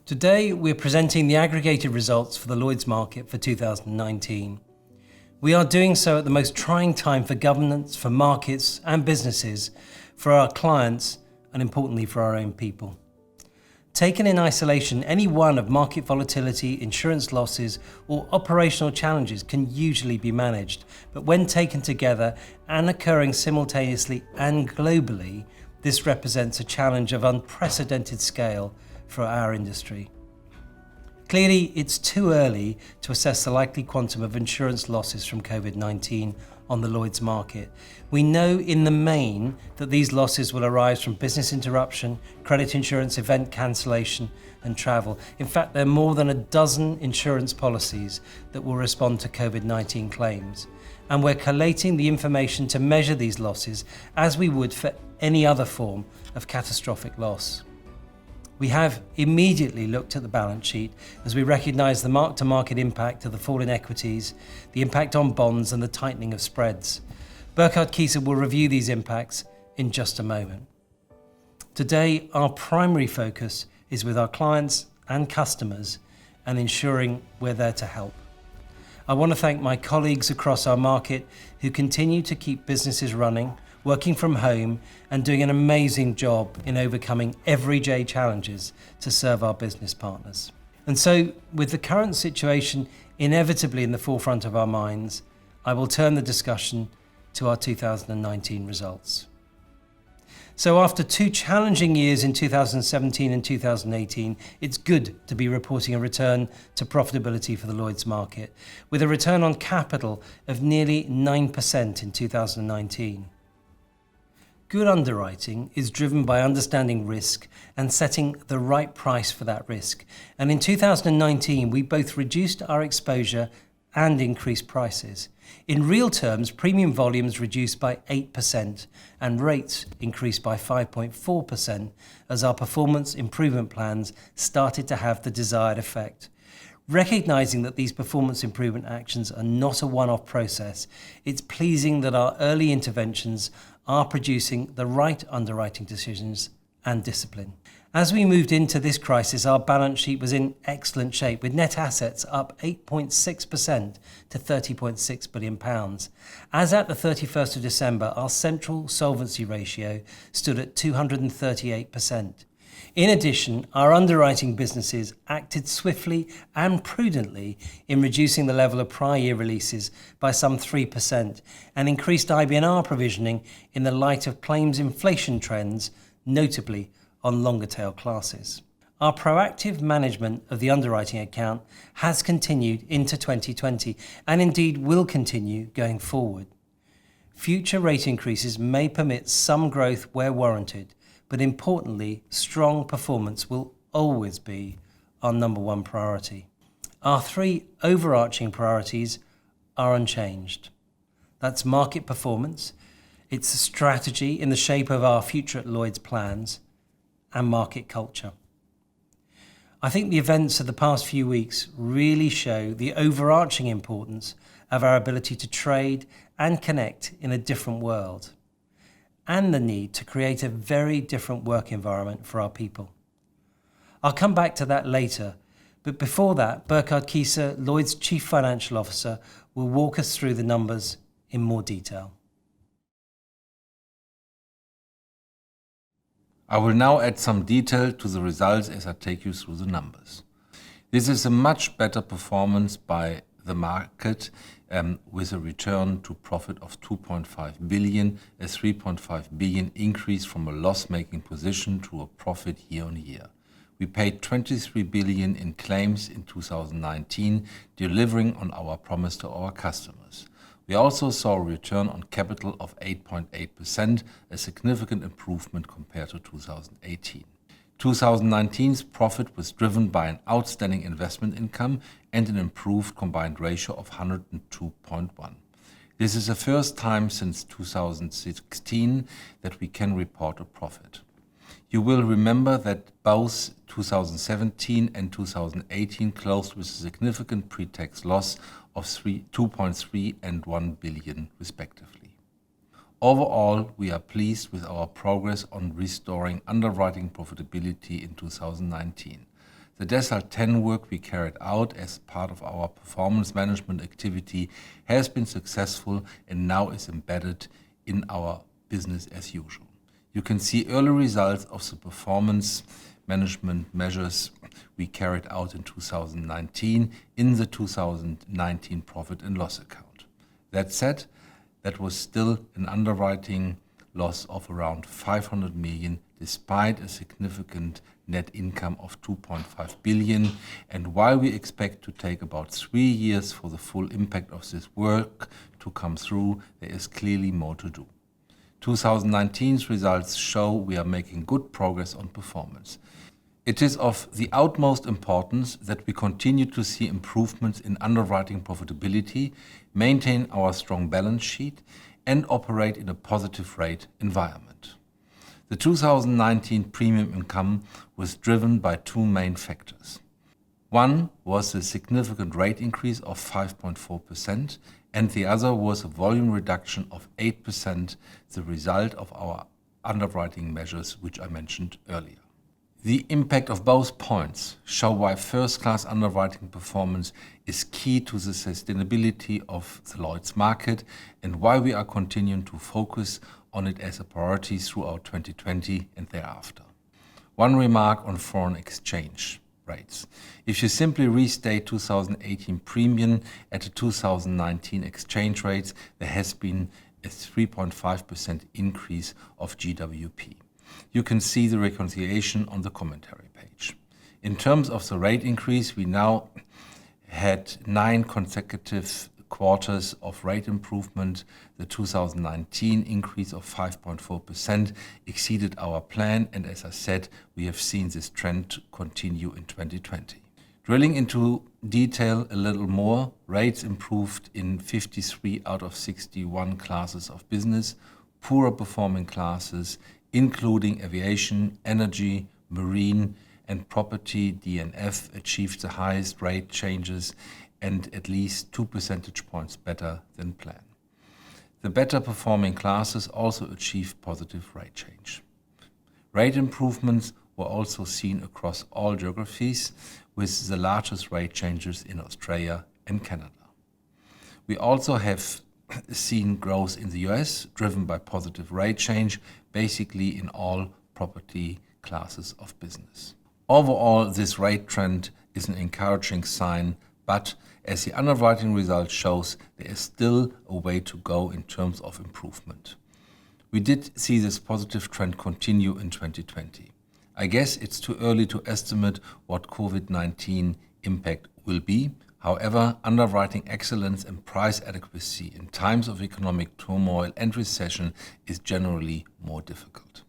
Today, we're presenting the aggregated results for the Lloyd's market for 2019. We are doing so at the most trying time for governance, for markets and businesses, for our clients, and importantly for our own people. Taken in isolation, any one of market volatility, insurance losses, or operational challenges can usually be managed. But when taken together and occurring simultaneously and globally, this represents a challenge of unprecedented scale for our industry. Clearly, it's too early to assess the likely quantum of insurance losses from COVID-19 on the Lloyd's market. We know in the main that these losses will arise from business interruption, credit insurance, event cancellation, and travel. In fact, there are more than a dozen insurance policies that will respond to COVID-19 claims. And we're collating the information to measure these losses as we would for any other form of catastrophic loss. We have immediately looked at the balance sheet as we recognise the mark-to-market impact of the fall in equities, the impact on bonds and the tightening of spreads. Burkhard Kieser will review these impacts in just a moment. Today, our primary focus is with our clients and customers and ensuring we're there to help. I want to thank my colleagues across our market who continue to keep businesses running, working from home and doing an amazing job in overcoming everyday challenges to serve our business partners. And so, with the current situation inevitably in the forefront of our minds, I will turn the discussion to our 2019 results. So after two challenging years in 2017 and 2018, it's good to be reporting a return to profitability for the Lloyd's market, with a return on capital of nearly 9% in 2019. Good underwriting is driven by understanding risk and setting the right price for that risk. And in 2019, we both reduced our exposure and increased prices. In real terms, premium volumes reduced by 8% and rates increased by 5.4% as our performance improvement plans started to have the desired effect. Recognising that these performance improvement actions are not a one-off process, it's pleasing that our early interventions are producing the right underwriting decisions and discipline. As we moved into this crisis, our balance sheet was in excellent shape, with net assets up 8.6% to £30.6 billion. As at the 31st of December, our central solvency ratio stood at 238%. In addition, our underwriting businesses acted swiftly and prudently in reducing the level of prior year releases by some 3% and increased IBNR provisioning in the light of claims inflation trends, notably on longer tail classes. Our proactive management of the underwriting account has continued into 2020 and indeed will continue going forward. Future rate increases may permit some growth where warranted, but importantly, strong performance will always be our number one priority. Our three overarching priorities are unchanged. That's market performance, it's a strategy in the shape of our Future at Lloyd's plans, and market culture. I think the events of the past few weeks really show the overarching importance of our ability to trade and connect in a different world, and the need to create a very different work environment for our people. I'll come back to that later, but before that, Burkhard Kieser, Lloyd's Chief Financial Officer, will walk us through the numbers in more detail. I will now add some detail to the results as I take you through the numbers. This is a much better performance by the market with a return to profit of 2.5 billion, a 3.5 billion increase from a loss-making position to a profit year on year. We paid 23 billion in claims in 2019, delivering on our promise to our customers. We also saw a return on capital of 8.8%, a significant improvement compared to 2018. 2019's profit was driven by an outstanding investment income and an improved combined ratio of 102.1. This is the first time since 2016 that we can report a profit. You will remember that both 2017 and 2018 closed with a significant pre-tax loss of 2.3 and 1 billion respectively. Overall, we are pleased with our progress on restoring underwriting profitability in 2019. The Decile 10 work we carried out as part of our performance management activity has been successful and now is embedded in our business as usual. You can see early results of the performance management measures we carried out in 2019 in the 2019 profit and loss account. That said, that was still an underwriting loss of around 500 million despite a significant net income of 2.5 billion. And while we expect to take about 3 years for the full impact of this work to come through, there is clearly more to do. 2019's results show we are making good progress on performance. It is of the utmost importance that we continue to see improvements in underwriting profitability, maintain our strong balance sheet, and operate in a positive rate environment. The 2019 premium income was driven by two main factors. One was a significant rate increase of 5.4%, and the other was a volume reduction of 8%, the result of our underwriting measures, which I mentioned earlier. The impact of both points show why first-class underwriting performance is key to the sustainability of the Lloyd's market and why we are continuing to focus on it as a priority throughout 2020 and thereafter. One remark on foreign exchange rates. If you simply restate 2018 premium at the 2019 exchange rates, there has been a 3.5% increase of GWP. You can see the reconciliation on the commentary page. In terms of the rate increase, we now had 9 consecutive quarters of rate improvement. The 2019 increase of 5.4% exceeded our plan, and as I said, we have seen this trend continue in 2020. Drilling into detail a little more, rates improved in 53 out of 61 classes of business. Poorer performing classes, including aviation, energy, marine, and property (D&F), achieved the highest rate changes and at least 2 percentage points better than planned. The better performing classes also achieved positive rate change. Rate improvements were also seen across all geographies, with the largest rate changes in Australia and Canada. We also have seen growth in the US, driven by positive rate change, basically in all property classes of business. Overall, this rate trend is an encouraging sign, but as the underwriting result shows, there is still a way to go in terms of improvement. We did see this positive trend continue in 2020. I guess it's too early to estimate what COVID-19 impact will be. However, underwriting excellence and price adequacy in times of economic turmoil and recession is generally more difficult.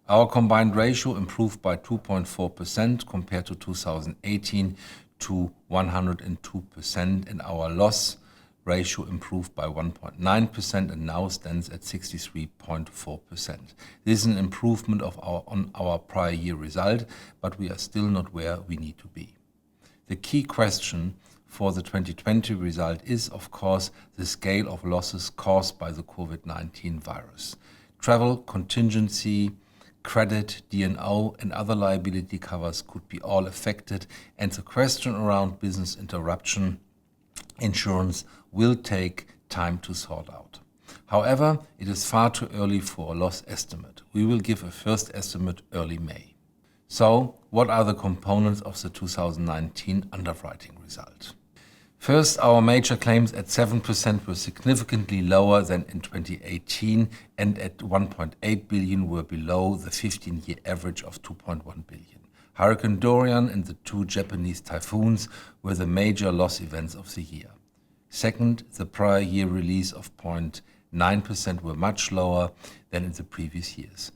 Our combined ratio improved by 2.4% compared to 2018 to 102%, and our loss ratio improved by 1.9% and now stands at 63.4%. This is an improvement on our prior year result, but we are still not where we need to be. The key question for the 2020 result is, of course, the scale of losses caused by the COVID-19 virus. Travel, contingency, credit, D&O, and other liability covers could be all affected, and the question around business interruption insurance will take time to sort out. However, it is far too early for a loss estimate. We will give a first estimate early May. So, what are the components of the 2019 underwriting result? First, our major claims at 7% were significantly lower than in 2018 and at 1.8 billion were below the 15-year average of 2.1 billion. Hurricane Dorian and the 2 Japanese typhoons were the major loss events of the year. Second, the prior year release of 0.9% were much lower than in the previous years.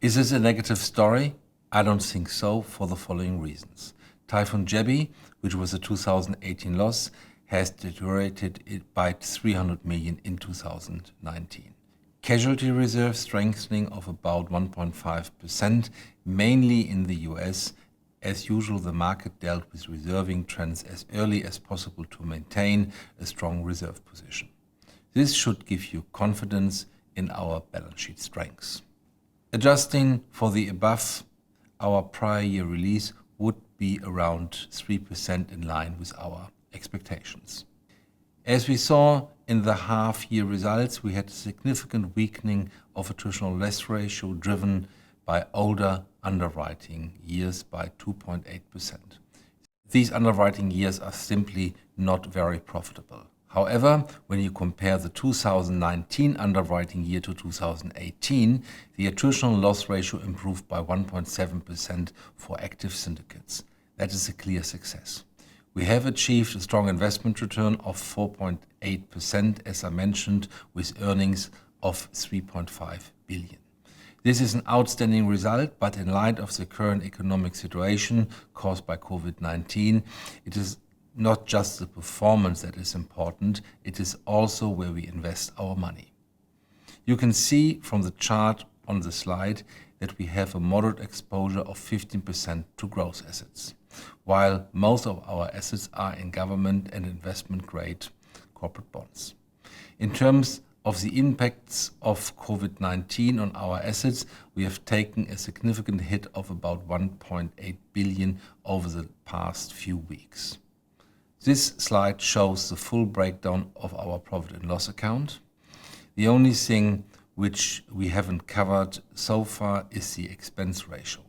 Is this a negative story? I don't think so, for the following reasons. Typhoon Jebi, which was a 2018 loss, has deteriorated by 300 million in 2019. Casualty reserve strengthening of about 1.5%, mainly in the US. As usual, the market dealt with reserving trends as early as possible to maintain a strong reserve position. This should give you confidence in our balance sheet strengths. Adjusting for the above, our prior year release would be around 3% in line with our expectations. As we saw in the half-year results, we had a significant weakening of attritional loss ratio driven by older underwriting years by 2.8%. These underwriting years are simply not very profitable. However, when you compare the 2019 underwriting year to 2018, the attritional loss ratio improved by 1.7% for active syndicates. That is a clear success. We have achieved a strong investment return of 4.8%, as I mentioned, with earnings of 3.5 billion. This is an outstanding result, but in light of the current economic situation caused by COVID-19, it is not just the performance that is important, it is also where we invest our money. You can see from the chart on the slide that we have a moderate exposure of 15% to growth assets, while most of our assets are in government and investment-grade corporate bonds. In terms of the impacts of COVID-19 on our assets, we have taken a significant hit of about 1.8 billion over the past few weeks. This slide shows the full breakdown of our profit and loss account. The only thing which we haven't covered so far is the expense ratio.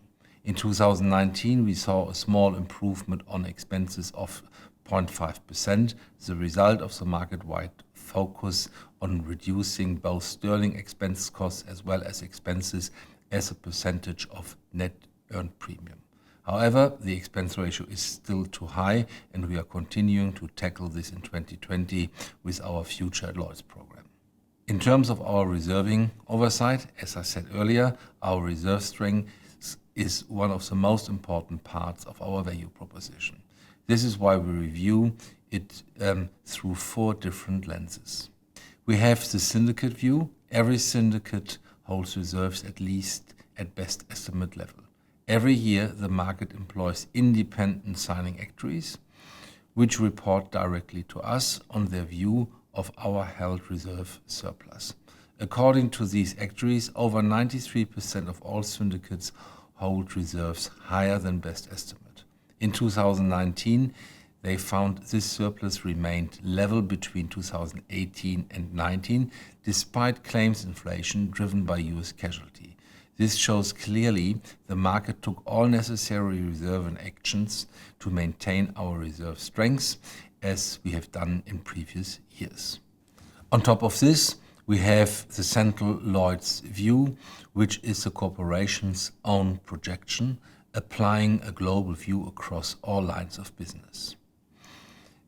In 2019, we saw a small improvement on expenses of 0.5%, the result of the market-wide focus on reducing both sterling expense costs as well as expenses as a percentage of net earned premium. However, the expense ratio is still too high, and we are continuing to tackle this in 2020 with our Future at Lloyd's program. In terms of our reserving oversight, as I said earlier, our reserve strength is one of the most important parts of our value proposition. This is why we review it through 4 different lenses. We have the syndicate view. Every syndicate holds reserves at least at best estimate level. Every year, the market employs independent signing actuaries, which report directly to us on their view of our held reserve surplus. According to these actuaries, over 93% of all syndicates hold reserves higher than best estimate. In 2019, they found this surplus remained level between 2018 and 19, despite claims inflation driven by US casualty. This shows clearly the market took all necessary reserve and actions to maintain our reserve strengths, as we have done in previous years. On top of this, we have the central Lloyd's view, which is the corporation's own projection, applying a global view across all lines of business.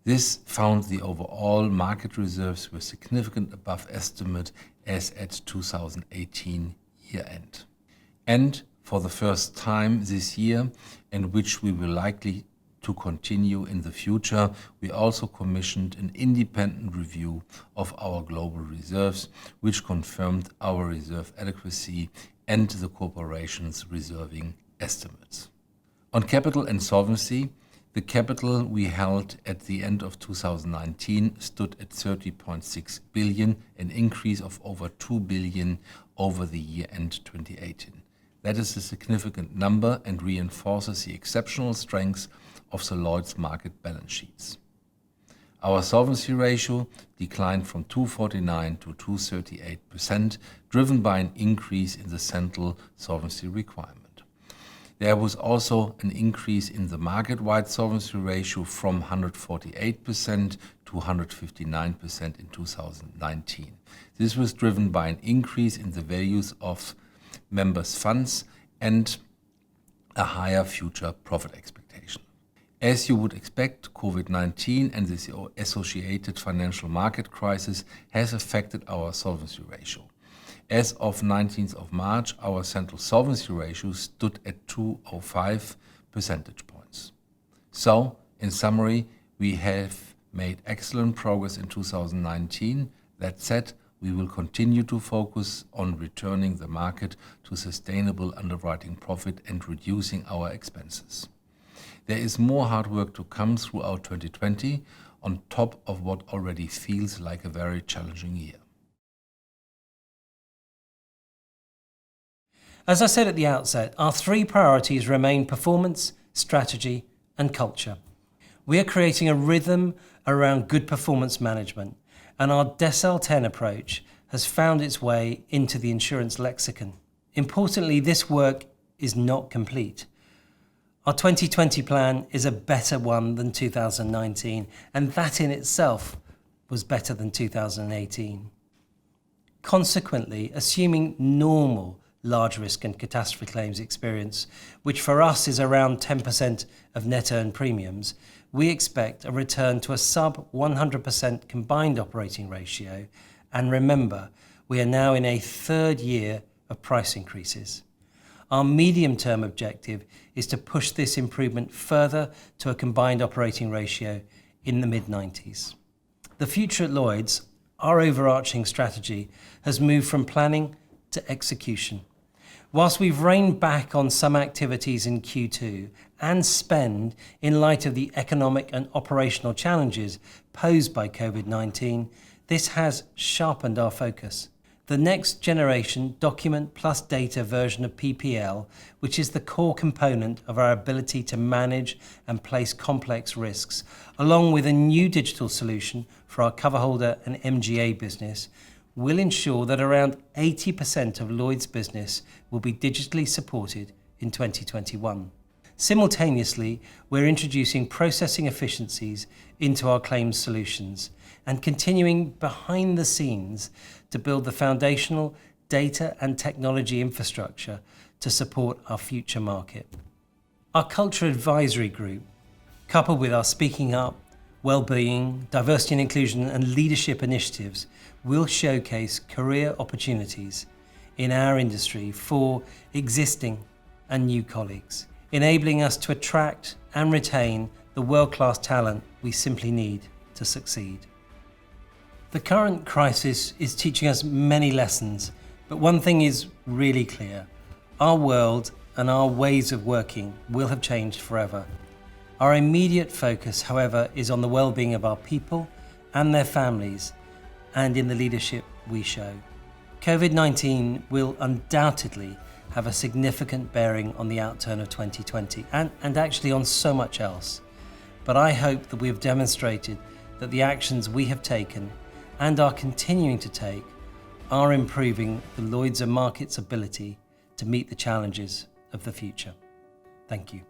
This found the overall market reserves were significantly above estimate as at 2018 year-end. And for the first time this year, and which we will likely to continue in the future, we also commissioned an independent review of our global reserves, which confirmed our reserve adequacy and the corporation's reserving estimates. On capital and solvency, the capital we held at the end of 2019 stood at 30.6 billion, an increase of over 2 billion over the year-end 2018. That is a significant number and reinforces the exceptional strengths of the Lloyd's market balance sheets. Our solvency ratio declined from 249 to 238%, driven by an increase in the central solvency requirement. There was also an increase in the market-wide solvency ratio from 148% to 159% in 2019. This was driven by an increase in the values of members' funds and a higher future profit expectation. As you would expect, COVID-19 and the associated financial market crisis has affected our solvency ratio. As of 19th of March, our central solvency ratio stood at 205 percentage points. So, in summary, we have made excellent progress in 2019. That said, we will continue to focus on returning the market to sustainable underwriting profit and reducing our expenses. There is more hard work to come throughout 2020 on top of what already feels like a very challenging year. As I said at the outset, our 3 priorities remain performance, strategy and culture. We are creating a rhythm around good performance management, and our Decile 10 approach has found its way into the insurance lexicon. Importantly, this work is not complete. Our 2020 plan is a better one than 2019, and that in itself was better than 2018. Consequently, assuming normal large risk and catastrophe claims experience, which for us is around 10% of net earned premiums, we expect a return to a sub 100% combined operating ratio. And remember, we are now in a third year of price increases. Our medium-term objective is to push this improvement further to a combined operating ratio in the mid-90s. The future at Lloyds, our overarching strategy, has moved from planning to execution. Whilst we've reined back on some activities in Q2 and spend in light of the economic and operational challenges posed by COVID-19, this has sharpened our focus. The next generation document plus data version of PPL, which is the core component of our ability to manage and place complex risks, along with a new digital solution for our coverholder and MGA business, will ensure that around 80% of Lloyd's business will be digitally supported in 2021. Simultaneously, we're introducing processing efficiencies into our claims solutions and continuing behind the scenes to build the foundational data and technology infrastructure to support our future market. Our Culture Advisory Group, coupled with our Speaking Up, Wellbeing, Diversity and Inclusion and Leadership initiatives, will showcase career opportunities in our industry for existing and new colleagues, enabling us to attract and retain the world-class talent we simply need to succeed. The current crisis is teaching us many lessons, but one thing is really clear. Our world and our ways of working will have changed forever. Our immediate focus, however, is on the well-being of our people and their families, and in the leadership we show. COVID-19 will undoubtedly have a significant bearing on the outturn of 2020 and actually on so much else. But I hope that we have demonstrated that the actions we have taken and are continuing to take are improving the Lloyd's market's ability to meet the challenges of the future. Thank you.